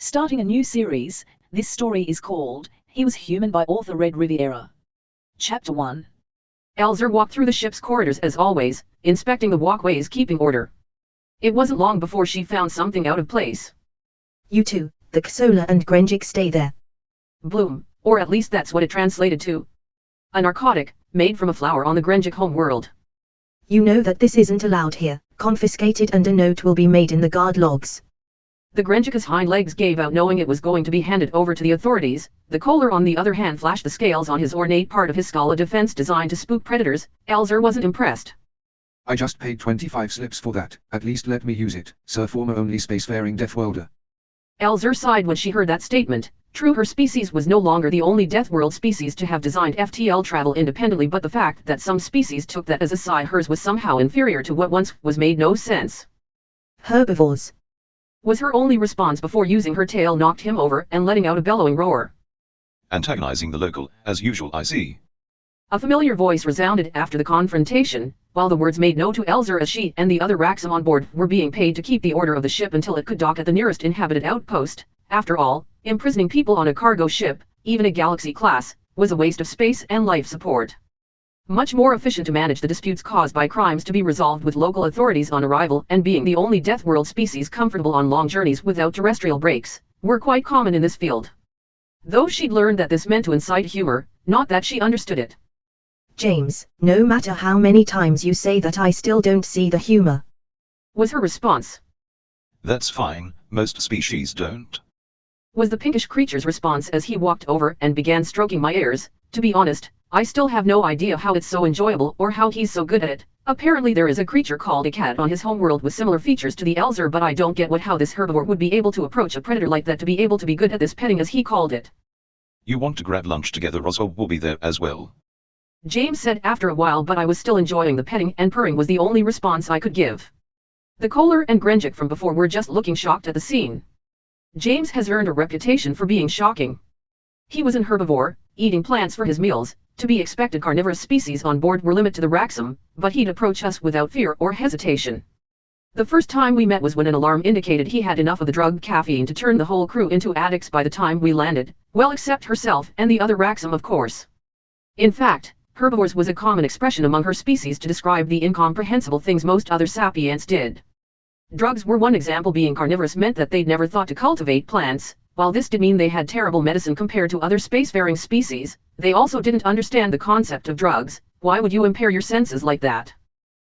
Starting a new series, this story is called He Was Human by author Red Riviera. Chapter 1. Elzer walked through the ship's corridors as always, inspecting the walkways, keeping order. It wasn't long before she found something out of place. You two, the Ksola and Grenjik, stay there. Bloom, or at least that's what it translated to. A narcotic, made from a flower on the Grenjik home world. You know that this isn't allowed here, confiscated, and a note will be made in the guard logs. The Grenjika's hind legs gave out, knowing it was going to be handed over to the authorities. The Kohler on the other hand flashed the scales on his ornate part of his skull, a defense designed to spook predators. Elzer wasn't impressed. I just paid 25 slips for that, at least let me use it, sir, former only spacefaring Deathworlder. Elzer sighed when she heard that statement. True, her species was no longer the only Deathworld species to have designed FTL travel independently, but the fact that some species took that as a sign hers was somehow inferior to what once was made no sense. Herbivores, was her only response before using her tail knocked him over and letting out a bellowing roar. Antagonizing the local, as usual, I see. A familiar voice resounded after the confrontation, while the words made no to Elzer as she and the other Raxam on board were being paid to keep the order of the ship until it could dock at the nearest inhabited outpost. After all, imprisoning people on a cargo ship, even a Galaxy class, was a waste of space and life support. Much more efficient to manage the disputes caused by crimes to be resolved with local authorities on arrival, and being the only Deathworld species comfortable on long journeys without terrestrial breaks, were quite common in this field. Though she'd learned that this meant to incite humor, not that she understood it. James, no matter how many times you say that, I still don't see the humor, was her response. That's fine, most species don't. Was the pinkish creature's response as he walked over and began stroking my ears. To be honest, I still have no idea how it's so enjoyable or how he's so good at it. Apparently there is a creature called a cat on his homeworld with similar features to the Elzer, but I don't get how this herbivore would be able to approach a predator like that to be able to be good at this petting, as he called it. You want to grab lunch together? Roswell will be there as well, James said after a while, but I was still enjoying the petting and purring was the only response I could give. The Kohler and Grenjik from before were just looking shocked at the scene. James has earned a reputation for being shocking. He was an herbivore, eating plants for his meals. To be expected, carnivorous species on board were limited to the Raxam, but he'd approach us without fear or hesitation. The first time we met was when an alarm indicated he had enough of the drug caffeine to turn the whole crew into addicts by the time we landed, well, except herself and the other Raxam, of course. In fact, herbivores was a common expression among her species to describe the incomprehensible things most other sapients did. Drugs were one example. Being carnivorous meant that they'd never thought to cultivate plants. While this did mean they had terrible medicine compared to other spacefaring species, they also didn't understand the concept of drugs. Why would you impair your senses like that?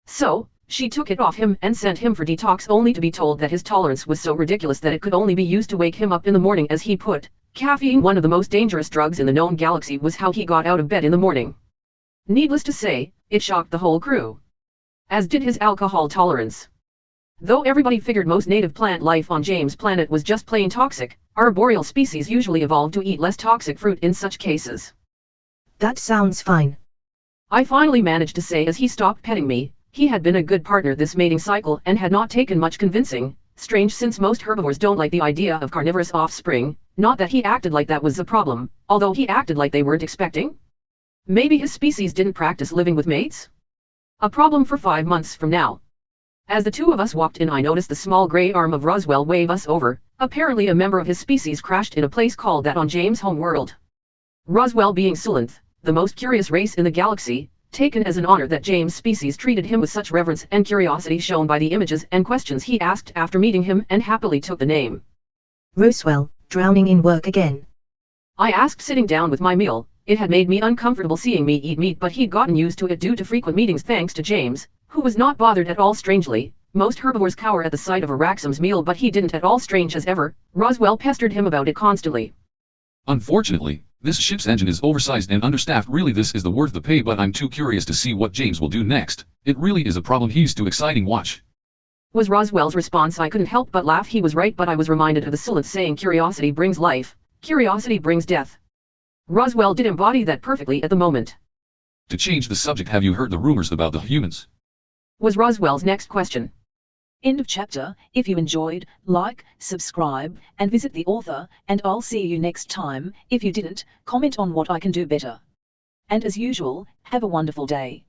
So, she took it off him and sent him for detox, only to be told that his tolerance was so ridiculous that it could only be used to wake him up in the morning, as he put. Caffeine, one of the most dangerous drugs in the known galaxy, was how he got out of bed in the morning. Needless to say, it shocked the whole crew. As did his alcohol tolerance. Though everybody figured most native plant life on James' planet was just plain toxic, arboreal species usually evolved to eat less toxic fruit in such cases. That sounds fine, I finally managed to say as he stopped petting me. He had been a good partner this mating cycle and had not taken much convincing. Strange, since most herbivores don't like the idea of carnivorous offspring. Not that he acted like that was a problem, although he acted like they weren't expecting. Maybe his species didn't practice living with mates? A problem for 5 months from now. As the two of us walked in, I noticed the small gray arm of Roswell wave us over. Apparently a member of his species crashed in a place called that on James' home world. Roswell being Silanth, the most curious race in the galaxy, taken as an honor that James' species treated him with such reverence and curiosity shown by the images and questions he asked after meeting him, and happily took the name. Roswell, drowning in work again? I asked, sitting down with my meal. It had made me uncomfortable seeing me eat meat, but he'd gotten used to it due to frequent meetings thanks to James, who was not bothered at all. Strangely, most herbivores cower at the sight of a Raxam's meal, but he didn't at all. Strange as ever, Roswell pestered him about it constantly. Unfortunately, this ship's engine is oversized and understaffed. Really, this is the worth the pay, but I'm too curious to see what James will do next. It really is a problem. He's too exciting. Watch, was Roswell's response. I couldn't help but laugh. He was right, but I was reminded of the Silanth saying, curiosity brings life, curiosity brings death. Roswell did embody that perfectly at the moment. to change the subject, have you heard the rumors about the humans? Was Roswell's next question. End of chapter. If you enjoyed, like, subscribe, and visit the author, and I'll see you next time. If you didn't, comment on what I can do better. And as usual, have a wonderful day.